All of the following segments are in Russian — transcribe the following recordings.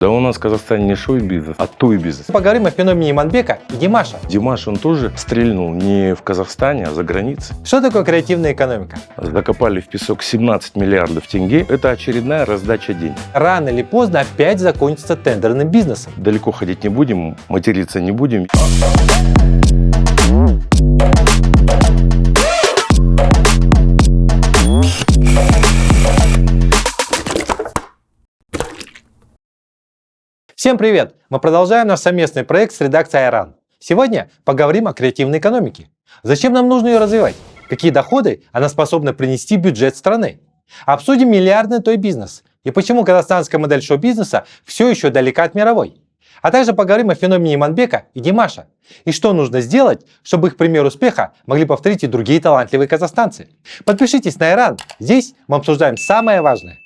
Да у нас в Казахстане не шоу-бизнес, а туй-бизнес. Поговорим о феномене Иманбека и Димаша. Димаш, он тоже стрельнул не в Казахстане, а за границей. Что такое креативная экономика? Закопали в песок 17 миллиардов тенге. Это очередная раздача денег. Рано или поздно опять закончится тендерным бизнесом. Далеко ходить не будем, материться не будем. Всем привет! Мы продолжаем наш совместный проект с редакцией Айран. Сегодня поговорим о креативной экономике. Зачем нам нужно ее развивать? Какие доходы она способна принести в бюджет страны? Обсудим миллиардный той-бизнес и почему казахстанская модель шоу-бизнеса все еще далека от мировой. А также поговорим о феномене Иманбека и Димаша. И что нужно сделать, чтобы их пример успеха могли повторить и другие талантливые казахстанцы. Подпишитесь на Айран. Здесь мы обсуждаем самое важное.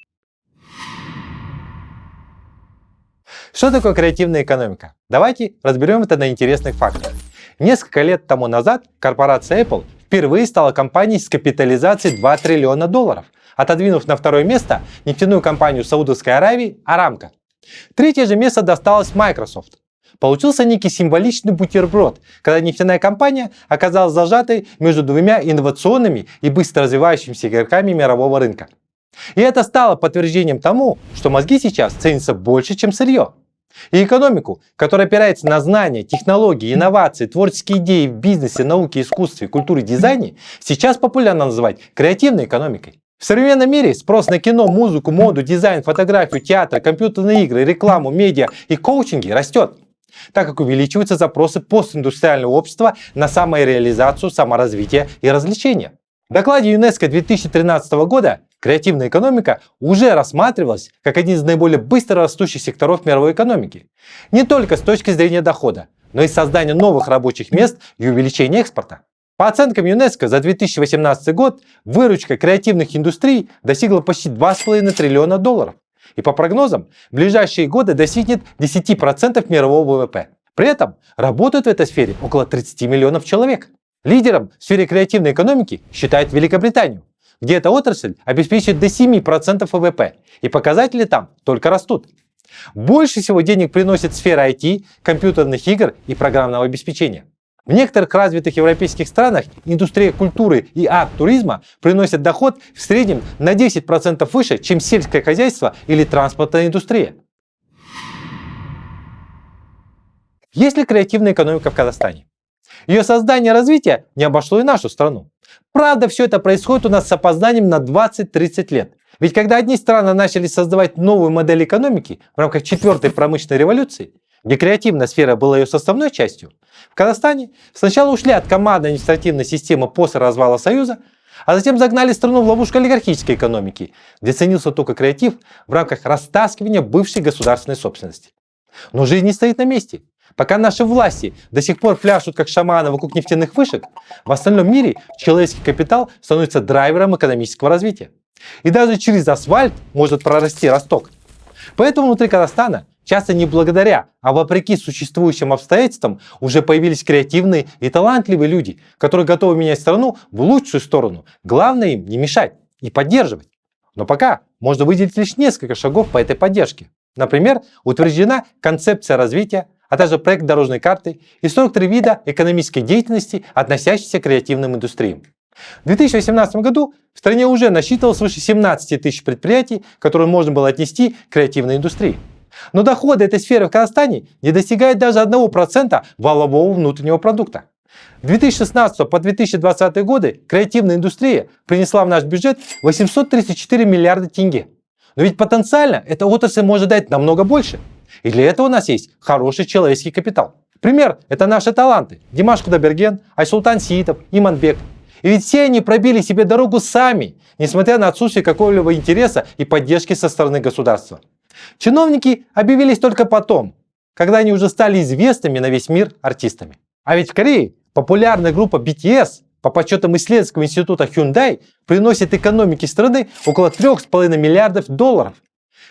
Что такое креативная экономика? Давайте разберем это на интересных фактах. Несколько лет тому назад корпорация Apple впервые стала компанией с капитализацией 2 триллиона долларов, отодвинув на второе место нефтяную компанию Саудовской Аравии Aramco. Третье же место досталось Microsoft. Получился некий символичный бутерброд, когда нефтяная компания оказалась зажатой между двумя инновационными и быстро развивающимися игроками мирового рынка. И это стало подтверждением тому, что мозги сейчас ценятся больше, чем сырье. И экономику, которая опирается на знания, технологии, инновации, творческие идеи в бизнесе, науке, искусстве, культуре, дизайне, сейчас популярно называть креативной экономикой. В современном мире спрос на кино, музыку, моду, дизайн, фотографию, театр, компьютерные игры, рекламу, медиа и коучинги растет, так как увеличиваются запросы постиндустриального общества на самореализацию, саморазвитие и развлечения. В докладе ЮНЕСКО 2013 года креативная экономика уже рассматривалась как один из наиболее быстро растущих секторов мировой экономики. Не только с точки зрения дохода, но и создания новых рабочих мест и увеличения экспорта. По оценкам ЮНЕСКО за 2018 год выручка креативных индустрий достигла почти 2,5 триллиона долларов. И по прогнозам, в ближайшие годы достигнет 10% мирового ВВП. При этом работают в этой сфере около 30 миллионов человек. Лидером в сфере креативной экономики считают Великобританию, где эта отрасль обеспечивает до 7% ВВП, и показатели там только растут. Больше всего денег приносит сфера IT, компьютерных игр и программного обеспечения. В некоторых развитых европейских странах индустрия культуры и арт-туризма приносит доход в среднем на 10% выше, чем сельское хозяйство или транспортная индустрия. Есть ли креативная экономика в Казахстане? Ее создание и развитие не обошло и нашу страну. Правда, все это происходит у нас с опозданием на 20-30 лет. Ведь когда одни страны начали создавать новую модель экономики в рамках четвертой промышленной революции, где креативная сфера была ее составной частью, в Казахстане сначала ушли от командной административной системы после развала Союза, а затем загнали страну в ловушку олигархической экономики, где ценился только креатив в рамках растаскивания бывшей государственной собственности. Но жизнь не стоит на месте. Пока наши власти до сих пор пляшут как шаманы вокруг нефтяных вышек, в остальном мире человеческий капитал становится драйвером экономического развития. И даже через асфальт может прорасти росток. Поэтому внутри Казахстана часто не благодаря, а вопреки существующим обстоятельствам уже появились креативные и талантливые люди, которые готовы менять страну в лучшую сторону. Главное им не мешать и поддерживать. Но пока можно выделить лишь несколько шагов по этой поддержке. Например, утверждена концепция развития, а также проект дорожной карты и 43 вида экономической деятельности, относящиеся к креативным индустриям. В 2018 году в стране уже насчитывалось свыше 17 тысяч предприятий, которые можно было отнести к креативной индустрии. Но доходы этой сферы в Казахстане не достигают даже 1% валового внутреннего продукта. В 2016 по 2020 годы креативная индустрия принесла в наш бюджет 834 миллиарда тенге. Но ведь потенциально эта отрасль может дать намного больше. И для этого у нас есть хороший человеческий капитал. Пример – это наши таланты. Димаш Кудайберген, Айсултан Сеитов, Иманбек. И ведь все они пробили себе дорогу сами, несмотря на отсутствие какого-либо интереса и поддержки со стороны государства. Чиновники объявились только потом, когда они уже стали известными на весь мир артистами. А ведь в Корее популярная группа BTS по подсчетам исследовательского института Hyundai приносит экономике страны около 3,5 миллиардов долларов.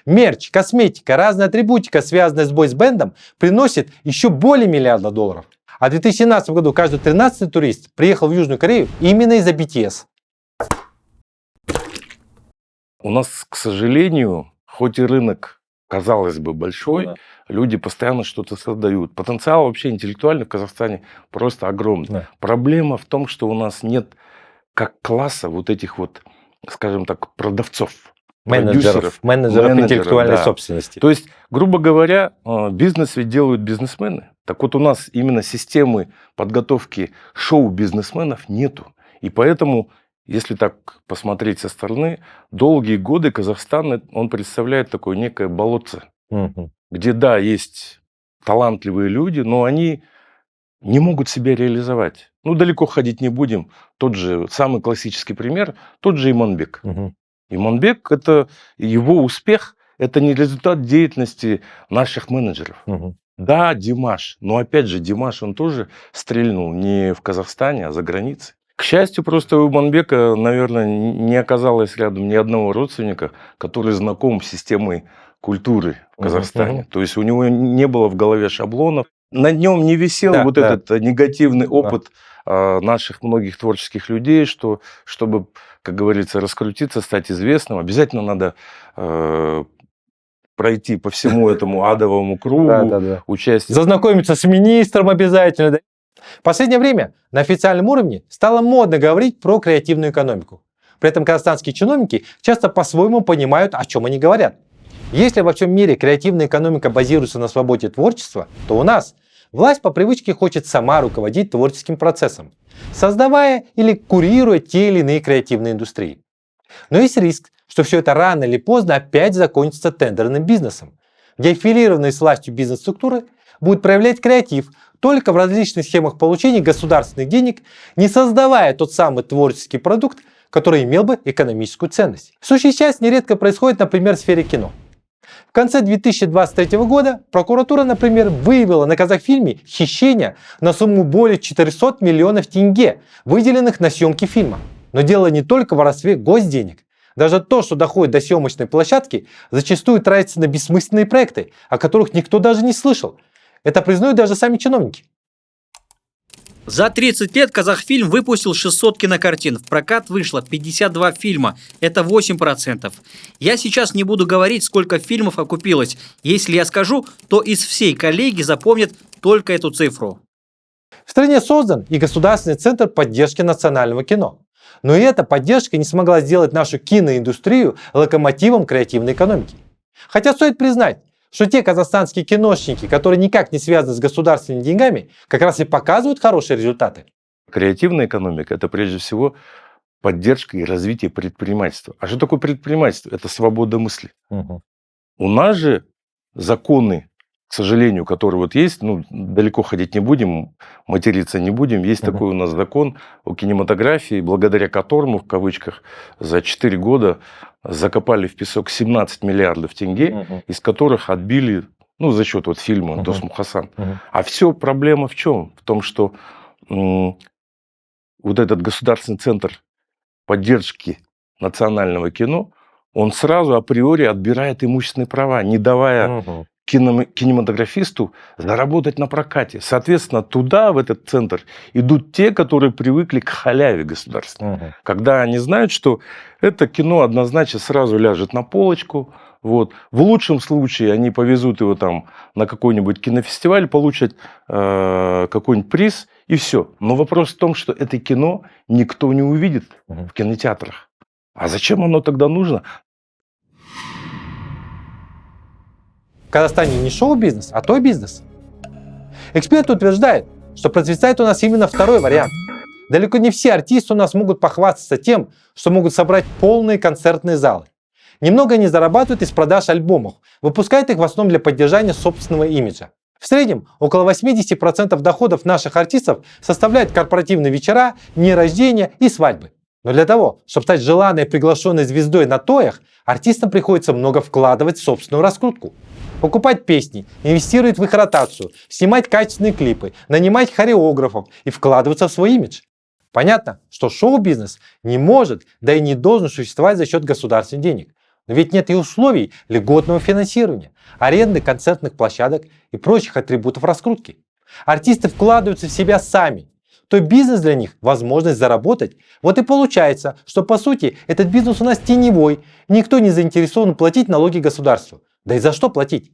Мерч, косметика, разная атрибутика, связанная с бойсбендом, приносит еще более миллиарда долларов. А в 2017 году каждый 13-й турист приехал в Южную Корею именно из-за BTS. У нас, к сожалению, хоть и рынок казалось бы, большой, Да. люди постоянно что-то создают. Потенциал вообще интеллектуальный в Казахстане просто огромный. Да. Проблема в том, что у нас нет как класса вот этих вот, скажем так, продавцов, продюсеров, Менеджеров интеллектуальной да. собственности. То есть, грубо говоря, бизнес ведь делают бизнесмены. Так вот, у нас именно системы подготовки шоу-бизнесменов нету. И поэтому, если так посмотреть со стороны, долгие годы Казахстан, он представляет такое некое болотце, Мгм. где, да, есть талантливые люди, но они не могут себя реализовать. Ну, далеко ходить не будем. Тот же, самый классический пример, тот же Иманбек. Мгм. Иманбек, это его успех, это не результат деятельности наших менеджеров. Мгм. Да, Димаш, но опять же, Димаш, он тоже стрельнул не в Казахстане, а за границей. К счастью, просто у Иманбека, наверное, не оказалось рядом ни одного родственника, который знаком с системой культуры в Мгм, Казахстане. мгм. То есть у него не было в голове шаблонов, на нем не висел Да, вот да. этот негативный опыт наших многих творческих людей, что, чтобы, как говорится, раскрутиться, стать известным, обязательно надо пройти по всему этому адовому кругу, Да. участие. Зазнакомиться с министром обязательно. Да. В последнее время на официальном уровне стало модно говорить про креативную экономику. При этом казахстанские чиновники часто по-своему понимают, о чем они говорят. Если во всем мире креативная экономика базируется на свободе творчества, то у нас власть по привычке хочет сама руководить творческим процессом, создавая или курируя те или иные креативные индустрии. Но есть риск, что все это рано или поздно опять закончится тендерным бизнесом, где аффилированные с властью бизнес-структуры будут проявлять креатив только в различных схемах получения государственных денег, не создавая тот самый творческий продукт, который имел бы экономическую ценность. Сущая часть нередко происходит, например, в сфере кино. В конце 2023 года прокуратура, например, выявила на Казахфильме хищение на сумму более 400 миллионов тенге, выделенных на съемки фильма. Но дело не только в воровстве госденег. Даже то, что доходит до съемочной площадки, зачастую тратится на бессмысленные проекты, о которых никто даже не слышал. Это признают даже сами чиновники. За 30 лет Казахфильм выпустил 600 кинокартин. В прокат вышло 52 фильма. Это 8%. Я сейчас не буду говорить, сколько фильмов окупилось. Если я скажу, то из всей коллеги запомнят только эту цифру. В стране создан и Государственный центр поддержки национального кино. Но и эта поддержка не смогла сделать нашу киноиндустрию локомотивом креативной экономики. Хотя стоит признать, что те казахстанские киношники, которые никак не связаны с государственными деньгами, как раз и показывают хорошие результаты. Креативная экономика – это прежде всего поддержка и развитие предпринимательства. А что такое предпринимательство? Это свобода мысли. У нас же законы, к сожалению, которые вот есть, ну, далеко ходить не будем, материться не будем. Есть такой у нас закон о кинематографии, благодаря которому, в кавычках, за 4 года закопали в песок 17 миллиардов тенге, из которых отбили, ну, за счет вот фильма «Дос Мухасан». А все проблема в чем? В том, что вот этот Государственный центр поддержки национального кино, он сразу априори отбирает имущественные права, не давая кинематографисту заработать на прокате. Соответственно, туда, в этот центр, идут те, которые привыкли к халяве государственной. Когда они знают, что это кино однозначно сразу ляжет на полочку. Вот. В лучшем случае они повезут его там на какой-нибудь кинофестиваль, получат какой-нибудь приз, и все. Но вопрос в том, что это кино никто не увидит в кинотеатрах. А зачем оно тогда нужно? В Казахстане не шоу-бизнес, а той бизнес. Эксперт утверждает, что процветает у нас именно второй вариант. Далеко не все артисты у нас могут похвастаться тем, что могут собрать полные концертные залы. Немного они зарабатывают из продаж альбомов, выпускают их в основном для поддержания собственного имиджа. В среднем около 80% доходов наших артистов составляют корпоративные вечера, дни рождения и свадьбы. Но для того, чтобы стать желанной приглашенной звездой на тоях, артистам приходится много вкладывать в собственную раскрутку. Покупать песни, инвестировать в их ротацию, снимать качественные клипы, нанимать хореографов и вкладываться в свой имидж. Понятно, что шоу-бизнес не может, да и не должен существовать за счет государственных денег. Но ведь нет и условий льготного финансирования, аренды концертных площадок и прочих атрибутов раскрутки. Артисты вкладываются в себя сами. То бизнес для них – возможность заработать. Вот и получается, что по сути этот бизнес у нас теневой, никто не заинтересован платить налоги государству. Да и за что платить?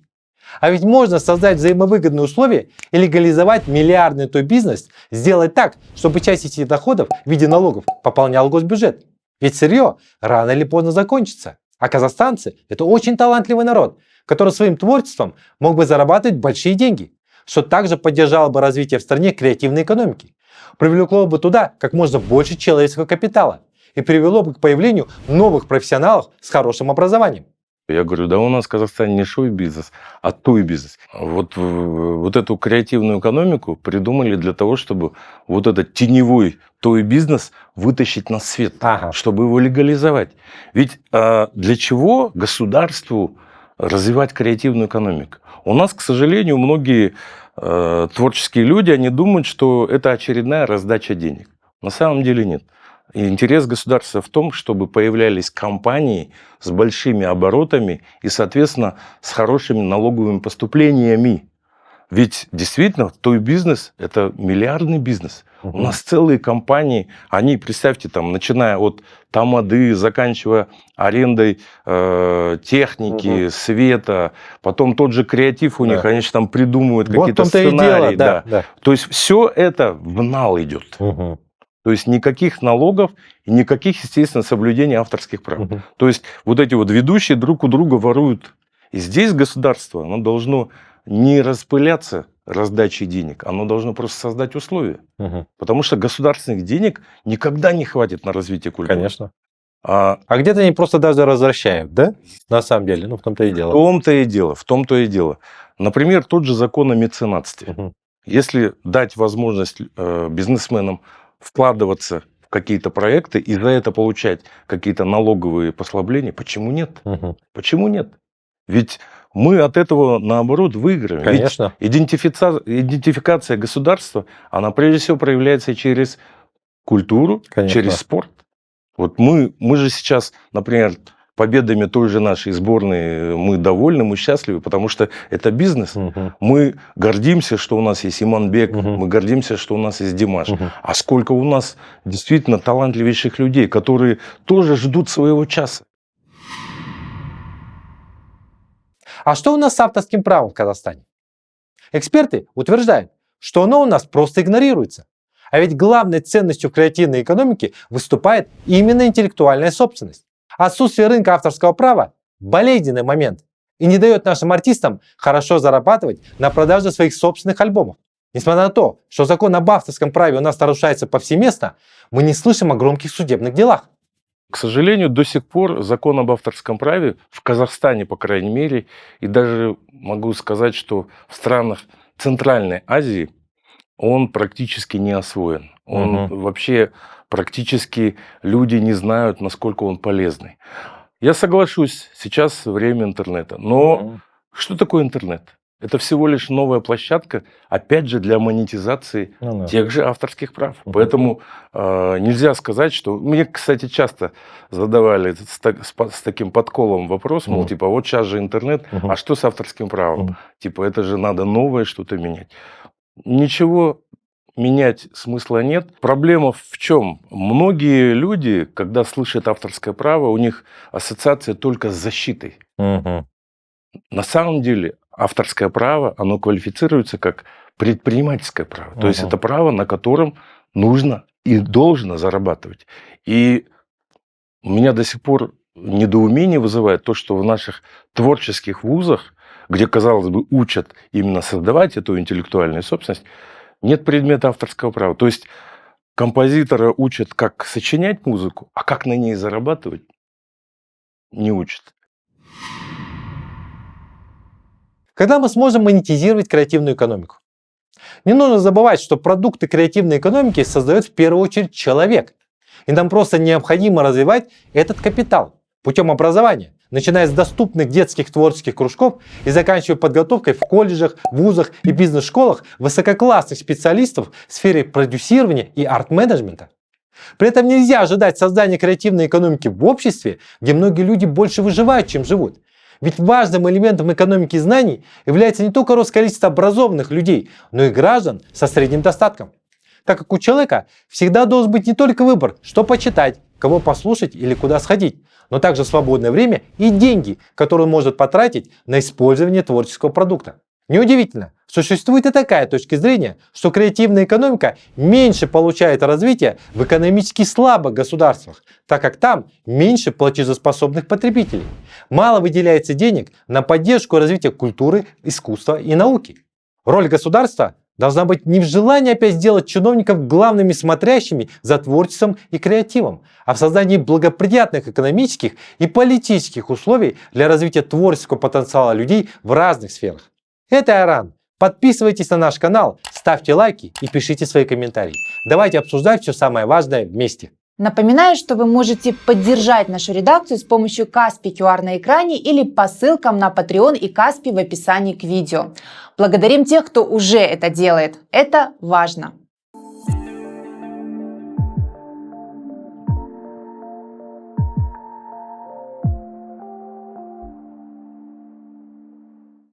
А ведь можно создать взаимовыгодные условия и легализовать миллиардный той-бизнес, сделать так, чтобы часть этих доходов в виде налогов пополнял госбюджет. Ведь сырье рано или поздно закончится. А казахстанцы – это очень талантливый народ, который своим творчеством мог бы зарабатывать большие деньги, что также поддержало бы развитие в стране креативной экономики, привлекло бы туда как можно больше человеческого капитала и привело бы к появлению новых профессионалов с хорошим образованием. Я говорю, да у нас в Казахстане не шоу-бизнес, а той-бизнес. Вот эту креативную экономику придумали для того, чтобы вот этот теневой той-бизнес вытащить на свет, чтобы его легализовать. Ведь для чего государству развивать креативную экономику? У нас, к сожалению, многие творческие люди, они думают, что это очередная раздача денег. На самом деле нет. И интерес государства в том, чтобы появлялись компании с большими оборотами и, соответственно, с хорошими налоговыми поступлениями. Ведь действительно, той бизнес – это миллиардный бизнес. У нас целые компании, они, представьте, там, начиная от тамады, заканчивая арендой техники, света, потом тот же креатив у них, они же там придумывают какие-то сценарии. Да. То есть все это в нал идет. То есть никаких налогов и никаких, естественно, соблюдений авторских прав. То есть вот эти вот ведущие друг у друга воруют. И здесь государство, оно должно не распыляться раздачей денег, оно должно просто создать условия. Потому что государственных денег никогда не хватит на развитие культуры. Конечно. А где-то они просто даже возвращают, да? На самом деле, в том-то и дело. В том-то и дело. Например, тот же закон о меценатстве. Если дать возможность бизнесменам вкладываться в какие-то проекты и за это получать какие-то налоговые послабления, почему нет? Почему нет? Ведь мы от этого, наоборот, выиграем. Конечно. Ведь идентификация государства, она прежде всего проявляется через культуру, через спорт. Вот мы же сейчас, например, победами той же нашей сборной мы довольны, мы счастливы, потому что это бизнес. Мы гордимся, что у нас есть Иманбек, мы гордимся, что у нас есть Димаш. А сколько у нас действительно талантливейших людей, которые тоже ждут своего часа. А что у нас с авторским правом в Казахстане? Эксперты утверждают, что оно у нас просто игнорируется. А ведь главной ценностью креативной экономики выступает именно интеллектуальная собственность. Отсутствие рынка авторского права – болезненный момент и не дает нашим артистам хорошо зарабатывать на продаже своих собственных альбомов. Несмотря на то, что закон об авторском праве у нас нарушается повсеместно, мы не слышим о громких судебных делах. К сожалению, до сих пор закон об авторском праве в Казахстане, по крайней мере, и даже могу сказать, что в странах Центральной Азии он практически не освоен. Он вообще практически люди не знают, насколько он полезный. Я соглашусь, сейчас время интернета. Но что такое интернет? Это всего лишь новая площадка, опять же, для монетизации тех же авторских прав. Поэтому нельзя сказать, что... Мне, кстати, часто задавали с таким подколом вопрос, мол, типа, вот сейчас же интернет, а что с авторским правом? Типа, это же надо новое что-то менять. Ничего менять смысла нет. Проблема в чем? Многие люди, когда слышат авторское право, у них ассоциация только с защитой. На самом деле авторское право, оно квалифицируется как предпринимательское право. То есть это право, на котором нужно и должно зарабатывать. И у меня до сих пор недоумение вызывает то, что в наших творческих вузах, где, казалось бы, учат именно создавать эту интеллектуальную собственность, нет предмета авторского права. То есть композитора учат, как сочинять музыку, а как на ней зарабатывать, не учат. Когда мы сможем монетизировать креативную экономику? Не нужно забывать, что продукты креативной экономики создает в первую очередь человек. И нам просто необходимо развивать этот капитал путем образования, начиная с доступных детских творческих кружков и заканчивая подготовкой в колледжах, вузах и бизнес-школах высококлассных специалистов в сфере продюсирования и арт-менеджмента. При этом нельзя ожидать создания креативной экономики в обществе, где многие люди больше выживают, чем живут. Ведь важным элементом экономики знаний является не только рост количества образованных людей, но и граждан со средним достатком. Так как у человека всегда должен быть не только выбор, что почитать, кого послушать или куда сходить, но также свободное время и деньги, которые он может потратить на использование творческого продукта. Неудивительно, существует и такая точка зрения, что креативная экономика меньше получает развития в экономически слабых государствах, так как там меньше платежеспособных потребителей. Мало выделяется денег на поддержку и развитие культуры, искусства и науки. Роль государства должна быть не в желании опять сделать чиновников главными смотрящими за творчеством и креативом, а в создании благоприятных экономических и политических условий для развития творческого потенциала людей в разных сферах. Это Айран. Подписывайтесь на наш канал, ставьте лайки и пишите свои комментарии. Давайте обсуждать все самое важное вместе. Напоминаю, что вы можете поддержать нашу редакцию с помощью Каспи QR на экране или по ссылкам на Patreon и Каспи в описании к видео. Благодарим тех, кто уже это делает. Это важно.